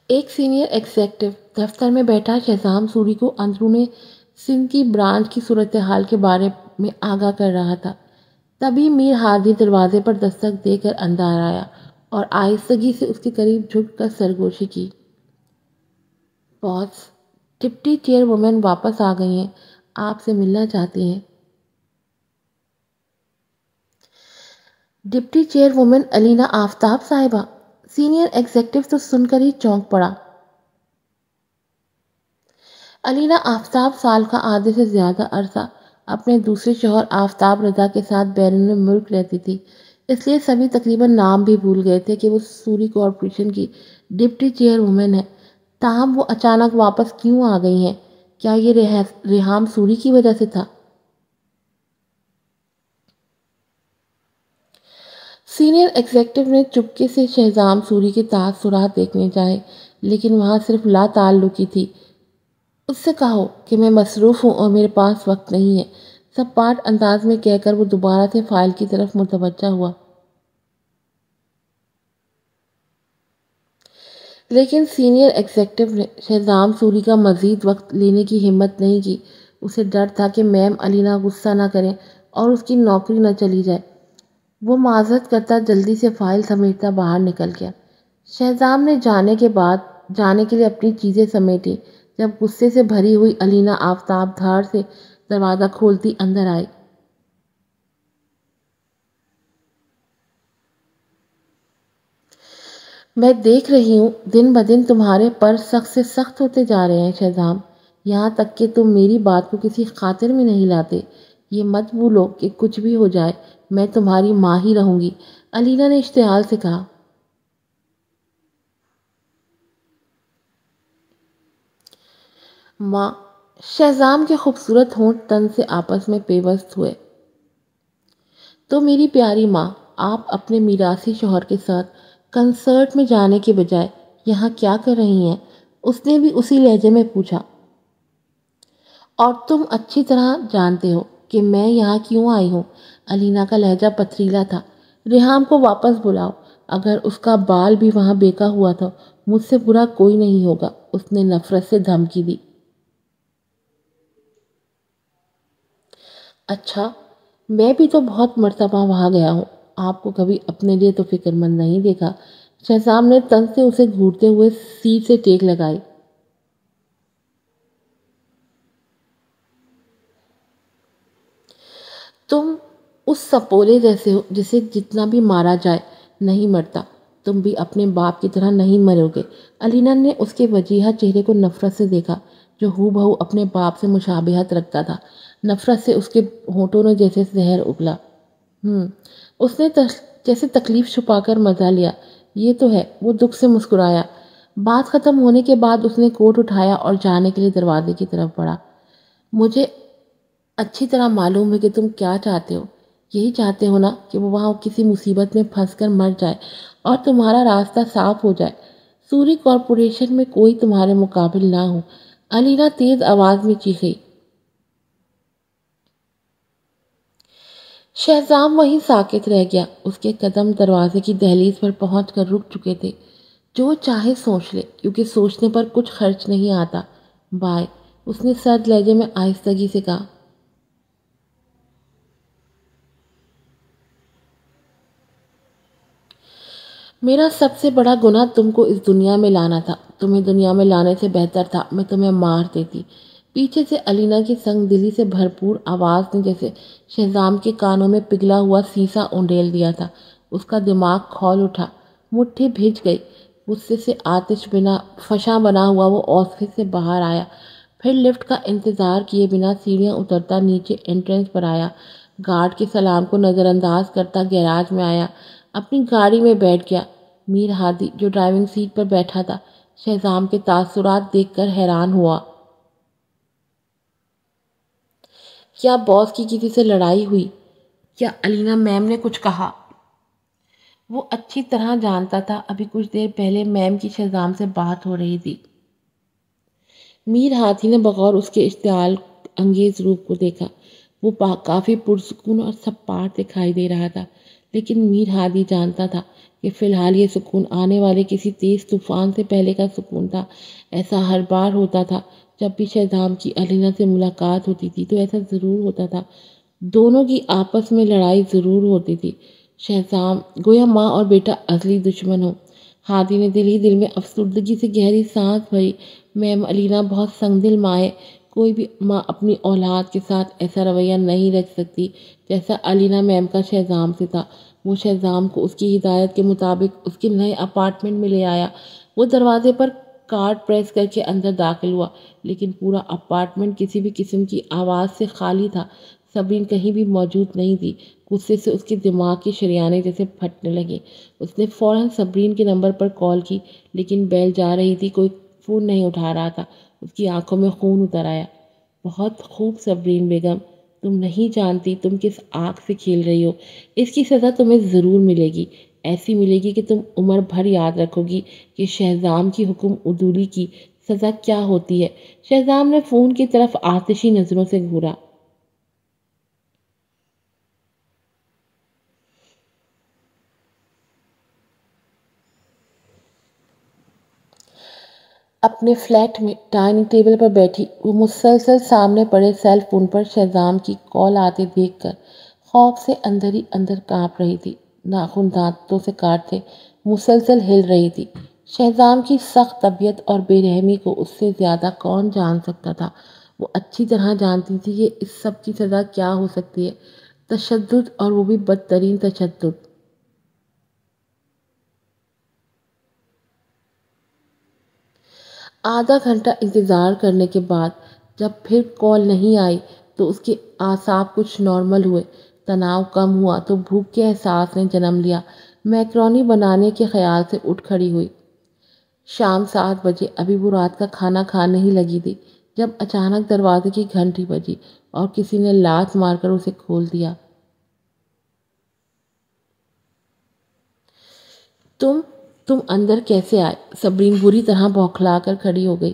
ایک سینئر ایگزیکٹو دفتر میں بیٹھا شہزام سوری کو اندرون سندھ کی برانچ کی صورتحال کے بارے میں آگاہ کر رہا تھا۔ تبھی میر حاضر دروازے پر دستک دے کر اندر آیا اور آہستگی سے اس کے قریب جھک کر سرگوشی کی۔ باس، ڈپٹی چیئر وومن واپس آ گئی ہیں، آپ سے ملنا چاہتی ہیں۔ ڈپٹی چیئر وومن علینا آفتاب صاحبہ، سینئر ایگزیکٹو تو سن کر ہی چونک پڑا۔ علینا آفتاب سال کا آدھے سے زیادہ عرصہ اپنے دوسرے شوہر آفتاب رضا کے ساتھ بیرون ملک رہتی تھی، اس لیے سبھی تقریباً نام بھی بھول گئے تھے کہ وہ سوری کارپوریشن کی ڈپٹی چیئر وومن ہے۔ تاہم وہ اچانک واپس کیوں آ گئی ہیں؟ کیا یہ ریحام سوری کی وجہ سے تھا؟ سینئر ایگزیکٹو نے چپکے سے شہزام سوری کے تاثرات دیکھنے چاہے، لیکن وہاں صرف لا تعلقی تھی۔ اس سے کہو کہ میں مصروف ہوں اور میرے پاس وقت نہیں ہے، سب پارٹ انداز میں کہہ کر وہ دوبارہ سے فائل کی طرف متوجہ ہوا۔ لیکن سینئر ایگزیکٹو نے شہزام سوری کا مزید وقت لینے کی ہمت نہیں کی۔ اسے ڈر تھا کہ میم علینا غصہ نہ کریں اور اس کی نوکری نہ چلی جائے۔ وہ معذرت کرتا جلدی سے فائل سمیٹتا باہر نکل گیا۔ شہزام نے جانے کے لیے اپنی چیزیں سمیٹی جب غصے سے بھری ہوئی علینا آفتاب دھاڑ سے دروازہ کھولتی اندر آئی۔ میں دیکھ رہی ہوں دن بدن تمہارے پر سخت سے سخت ہوتے جا رہے ہیں شہزام، یہاں تک کہ تم میری بات کو کسی خاطر میں نہیں لاتے۔ یہ مت بھولو کہ کچھ بھی ہو جائے میں تمہاری ماں ہی رہوں گی، علینا نے اشتعال سے کہا۔ ماں؟ شہزام کے خوبصورت ہونٹ تن سے آپس میں پیوست ہوئے۔ تو میری پیاری ماں، آپ اپنے میراثی شوہر کے ساتھ کنسرٹ میں جانے کے بجائے یہاں کیا کر رہی ہیں؟ اس نے بھی اسی لہجے میں پوچھا۔ اور تم اچھی طرح جانتے ہو کہ میں یہاں کیوں آئی ہوں۔ علینا کا لہجہ پتھریلا تھا۔ ریحام کو واپس بلاؤ، اگر اس کا بال بھی وہاں بیکا ہوا تھا مجھ سے برا کوئی نہیں ہوگا، اس نے نفرت سے دھمکی دی۔ اچھا، میں بھی تو بہت مرتبہ وہاں گیا ہوں، آپ کو کبھی اپنے لیے تو فکر مند نہیں دیکھا۔ شہزام نے تن سے اسے گھورتے ہوئے سیٹ سے ٹیک لگائی۔ تم اس سپولے جیسے ہو جسے جتنا بھی مارا جائے نہیں مرتا، تم بھی اپنے باپ کی طرح نہیں مرو گے۔ علینا نے اس کے وجیحہ چہرے کو نفرت سے دیکھا جو ہو بہو اپنے باپ سے مشابہت رکھتا تھا۔ نفرت سے اس کے ہونٹوں نے جیسے زہر اگلا۔ اس نے جیسے تکلیف چھپا کر مزہ لیا۔ یہ تو ہے، وہ دکھ سے مسکرایا۔ بات ختم ہونے کے بعد اس نے کوٹ اٹھایا اور جانے کے لیے دروازے کی طرف بڑھا۔ مجھے اچھی طرح معلوم ہے کہ تم کیا چاہتے ہو۔ یہی چاہتے ہو نا کہ وہ وہاں کسی مصیبت میں پھنس کر مر جائے اور تمہارا راستہ صاف ہو جائے، سوری کارپوریشن میں کوئی تمہارے مقابل نہ ہو۔ علینا تیز آواز میں چیخی۔ شہزام وہیں ساکت رہ گیا۔ اس کے قدم دروازے کی دہلیز پر پہنچ کر رک چکے تھے۔ جو چاہے سوچ لے، کیونکہ سوچنے پر کچھ خرچ نہیں آتا۔ بائے، اس نے سرد لہجے میں آہستگی سے کہا۔ میرا سب سے بڑا گناہ تم کو اس دنیا میں لانا تھا، تمہیں دنیا میں لانے سے بہتر تھا میں تمہیں مار دیتی۔ پیچھے سے علینا کی سنگ دلی سے بھرپور آواز نے جیسے شہزام کے کانوں میں پگھلا ہوا سیسا اونڈیل دیا تھا۔ اس کا دماغ کھول اٹھا، مٹھی بھیج گئی۔ غصے سے آتش فشاں بنا ہوا وہ آفس سے باہر آیا، پھر لفٹ کا انتظار کیے بنا سیڑھیاں اترتا نیچے انٹرنس پر آیا، گارڈ کے سلام کو نظر انداز کرتا گیراج میں آیا، اپنی گاڑی میں بیٹھ گیا۔ میر ہادی جو ڈرائیونگ سیٹ پر بیٹھا تھا شہزام کے تاثرات دیکھ کر حیران ہوا۔ کیا باس کی کسی سے لڑائی ہوئی؟ کیا علینا میم نے کچھ کہا؟ وہ اچھی طرح جانتا تھا ابھی کچھ دیر پہلے میم کی شہزام سے بات ہو رہی تھی۔ میر ہاتھی نے بغور اس کے اشتعال انگیز روپ کو دیکھا۔ وہ کافی پرسکون اور سپاٹ دکھائی دے رہا تھا، لیکن میر ہادی جانتا تھا کہ فی الحال یہ سکون آنے والے کسی تیز طوفان سے پہلے کا سکون تھا۔ ایسا ہر بار ہوتا تھا جب بھی شہزام کی علینا سے ملاقات ہوتی تھی تو ایسا ضرور ہوتا تھا، دونوں کی آپس میں لڑائی ضرور ہوتی تھی۔ شہزام گویا ماں اور بیٹا ازلی دشمن ہو۔ ہادی نے دل ہی دل میں افسردگی سے گہری سانس بھری۔ میم علینا بہت سنگ دل ماں ہے، کوئی بھی ماں اپنی اولاد کے ساتھ ایسا رویہ نہیں رکھ سکتی جیسا علینا میم کا شہزام سے تھا۔ وہ شہزام کو اس کی ہدایت کے مطابق اس کے نئے اپارٹمنٹ میں لے آیا۔ وہ دروازے پر کارڈ پریس کر کے اندر داخل ہوا، لیکن پورا اپارٹمنٹ کسی بھی قسم کی آواز سے خالی تھا۔ صبرین کہیں بھی موجود نہیں تھی۔ غصے سے اس کے دماغ کی شریانیں جیسے پھٹنے لگیں۔ اس نے فوراً صبرین کے نمبر پر کال کی، لیکن بیل جا رہی تھی، کوئی فون نہیں اٹھا رہا تھا۔ اس کی آنکھوں میں خون اتر آیا۔ بہت خوب صبرین بیگم، تم نہیں جانتی تم کس آگ سے کھیل رہی ہو۔ اس کی سزا تمہیں ضرور ملے گی، ایسی ملے گی کہ تم عمر بھر یاد رکھو گی کہ شہزام کی حکم عدولی کی سزا کیا ہوتی ہے۔ شہزام نے فون کی طرف آتشی نظروں سے گھورا۔ اپنے فلیٹ میں ڈائننگ ٹیبل پر بیٹھی وہ مسلسل سامنے پڑے سیل فون پر شہزام کی کال آتے دیکھ کر خوف سے اندر ہی اندر کانپ رہی تھی۔ ناخن دانتوں سے کاٹتے مسلسل ہل رہی تھی۔ شہزام کی سخت طبیعت اور بے رحمی کو اس سے زیادہ کون جان سکتا تھا؟ وہ اچھی طرح جانتی تھی کہ اس سب کی سزا کیا ہو سکتی ہے، تشدد، اور وہ بھی بدترین تشدد۔ آدھا گھنٹہ انتظار کرنے کے بعد جب پھر کال نہیں آئی تو اس کے اعصاب کچھ نارمل ہوئے، تناؤ کم ہوا تو بھوک کے احساس نے جنم لیا۔ میکرونی بنانے کے خیال سے اٹھ کھڑی ہوئی۔ شام 7 بجے، ابھی وہ رات کا کھانا کھانے ہی لگی تھی جب اچانک دروازے کی گھنٹی بجی اور کسی نے لات مار کر اسے کھول دیا۔ تم تم اندر کیسے آئے؟ صبرین بری طرح بوکھلا کر کھڑی ہو گئی۔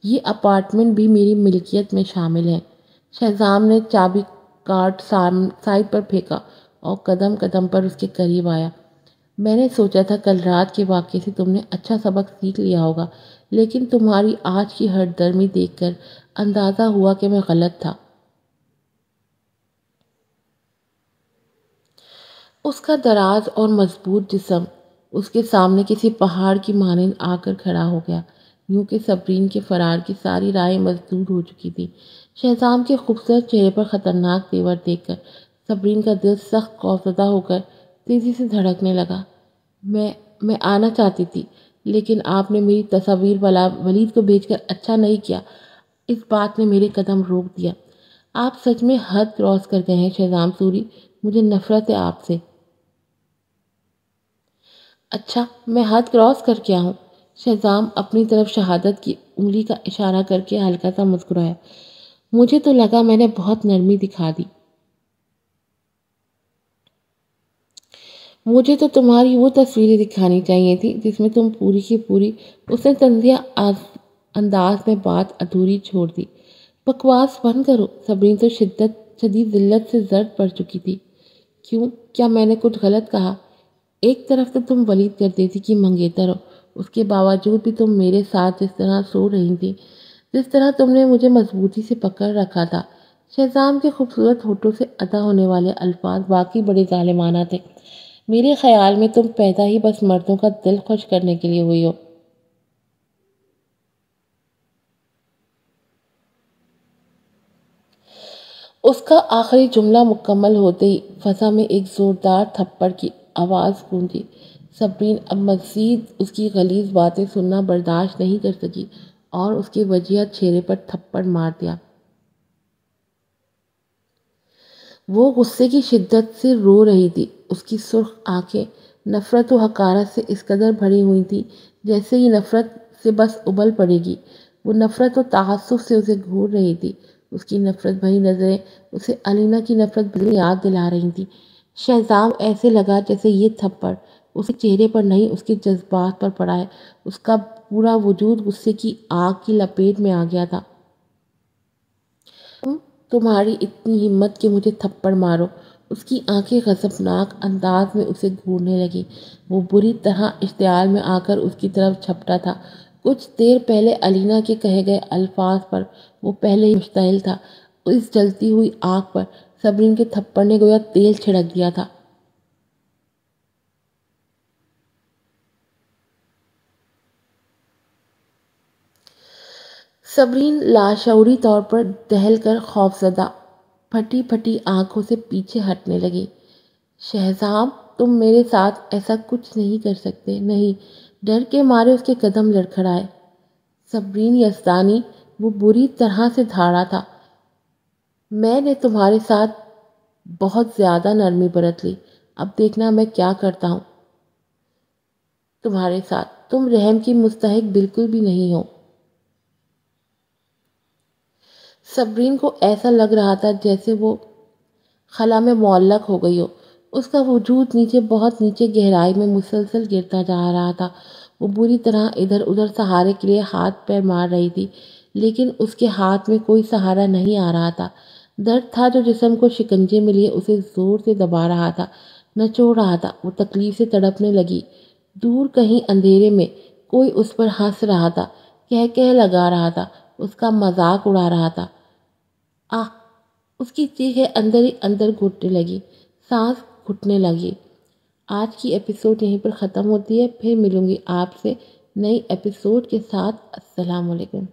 یہ اپارٹمنٹ بھی میری ملکیت میں شامل ہے۔ شہزام نے چابی کارڈ سائڈ پر پھینکا اور قدم قدم پر اس کے قریب آیا۔ میں نے سوچا تھا کل رات کے واقعے سے تم نے اچھا سبق سیکھ لیا ہوگا، لیکن تمہاری آج کی ہٹ درمی دیکھ کر اندازہ ہوا کہ میں غلط تھا۔ اس کا دراز اور مضبوط جسم اس کے سامنے کسی پہاڑ کی مانند آ کر کھڑا ہو گیا، یوں کہ صبرین کے فرار کی ساری راہیں مسدود ہو چکی تھی۔ شہزام کے خوبصورت چہرے پر خطرناک تیور دیکھ کر صبرین کا دل سخت خوفزدہ ہو کر تیزی سے دھڑکنے لگا۔ میں آنا چاہتی تھی، لیکن آپ نے میری تصاویر ولید کو بھیج کر اچھا نہیں کیا۔ اس بات نے میرے قدم روک دیا۔ آپ سچ میں حد کراس کر گئے ہیں شہزام سوری، مجھے نفرت ہے آپ سے۔ اچھا، میں حد کراس کر کیا ہوں؟ شہزام اپنی طرف شہادت کی انگلی کا اشارہ کر کے ہلکا سا مسکرایا۔ مجھے تو لگا میں نے بہت نرمی دکھا دی۔ مجھے تو تمہاری وہ تصویریں دکھانی چاہیے تھی جس میں تم پوری کی پوری۔ اس نے طنزیہ انداز میں بات ادھوری چھوڑ دی۔ بکواس بند کرو۔ صبرین تو شدید ذلت سے زرد پڑ چکی تھی۔ کیوں؟ کیا میں نے کچھ غلط کہا؟ ایک طرف تو تم ولید گردیزی کی منگیتر ہو، اس کے باوجود بھی تم میرے ساتھ جس طرح سو رہی تھی، جس طرح تم نے مجھے مضبوطی سے پکڑ رکھا تھا۔ شہزام کے خوبصورت ہونٹوں سے ادا ہونے والے الفاظ واقعی بڑے ظالمانہ تھے۔ میرے خیال میں تم پیدا ہی بس مردوں کا دل خوش کرنے کے لیے ہوئی ہو۔ اس کا آخری جملہ مکمل ہوتے ہی فضا میں ایک زوردار تھپڑ کی آواز گونجی۔ صبرین اب مزید اس کی غلیظ باتیں سننا برداشت نہیں کر سکی اور اس کے وجیہہ چہرے پر تھپڑ مار دیا۔ وہ غصے کی شدت سے رو رہی تھی۔ اس کی سرخ آنکھیں نفرت و حقارت سے اس قدر بھری ہوئی تھی جیسے ہی نفرت سے بس ابل پڑے گی۔ وہ نفرت و تعصب سے اسے گھور رہی تھی۔ اس کی نفرت بھری نظریں اسے علینا کی نفرت بھری یاد دلا رہی تھیں۔ شہزام ایسے لگا جیسے یہ تھپڑ اس کے چہرے پر نہیں، اس کے جذبات پر پڑا ہے۔ اس کا پورا وجود غصے کی آگ کی لپیٹ میں آ گیا تھا۔ تمہاری اتنی ہمت کہ مجھے تھپڑ مارو۔ اس کی آنکھیں غضبناک انداز میں اسے گھورنے لگیں۔ وہ بری طرح اشتعال میں آ کر اس کی طرف جھپٹا تھا۔ کچھ دیر پہلے علینا کے کہے گئے الفاظ پر وہ پہلے ہی مشتعل تھا۔ اس جلتی ہوئی آگ پر صبرین کے تھپڑ نے گویا تیل چھڑک دیا تھا۔ صبرین لاشعوری طور پر دہل کر خوفزدہ پھٹی پھٹی آنکھوں سے پیچھے ہٹنے لگی۔ شہزام، تم میرے ساتھ ایسا کچھ نہیں کر سکتے، نہیں۔ ڈر کے مارے اس کے قدم لڑکھڑائے۔ صبرین یزدانی وہ بری طرح سے دھاڑا تھا۔ میں نے تمہارے ساتھ بہت زیادہ نرمی برت لی، اب دیکھنا میں کیا کرتا ہوں تمہارے ساتھ۔ تم رحم کی مستحق بالکل بھی نہیں ہو۔ صبرین کو ایسا لگ رہا تھا جیسے وہ خلا میں معلق ہو گئی ہو۔ اس کا وجود نیچے، بہت نیچے گہرائی میں مسلسل گرتا جا رہا تھا۔ وہ بری طرح ادھر ادھر سہارے کے لیے ہاتھ پیر مار رہی تھی، لیکن اس کے ہاتھ میں کوئی سہارا نہیں آ رہا تھا۔ درد تھا جو جسم کو شکنجے میں لیے اسے زور سے دبا رہا تھا، نچوڑ رہا تھا۔ وہ تکلیف سے تڑپنے لگی۔ دور کہیں اندھیرے میں کوئی اس پر ہنس رہا تھا، کہہ لگا رہا تھا، اس کا مذاق اڑا رہا تھا۔ آہ! اس کی چیخیں اندر ہی اندر گھٹنے لگی، سانس گھٹنے لگی۔ آج کی ایپیسوڈ یہیں پر ختم ہوتی ہے، پھر ملوں گی آپ سے نئی ایپیسوڈ کے ساتھ۔ السلام علیکم۔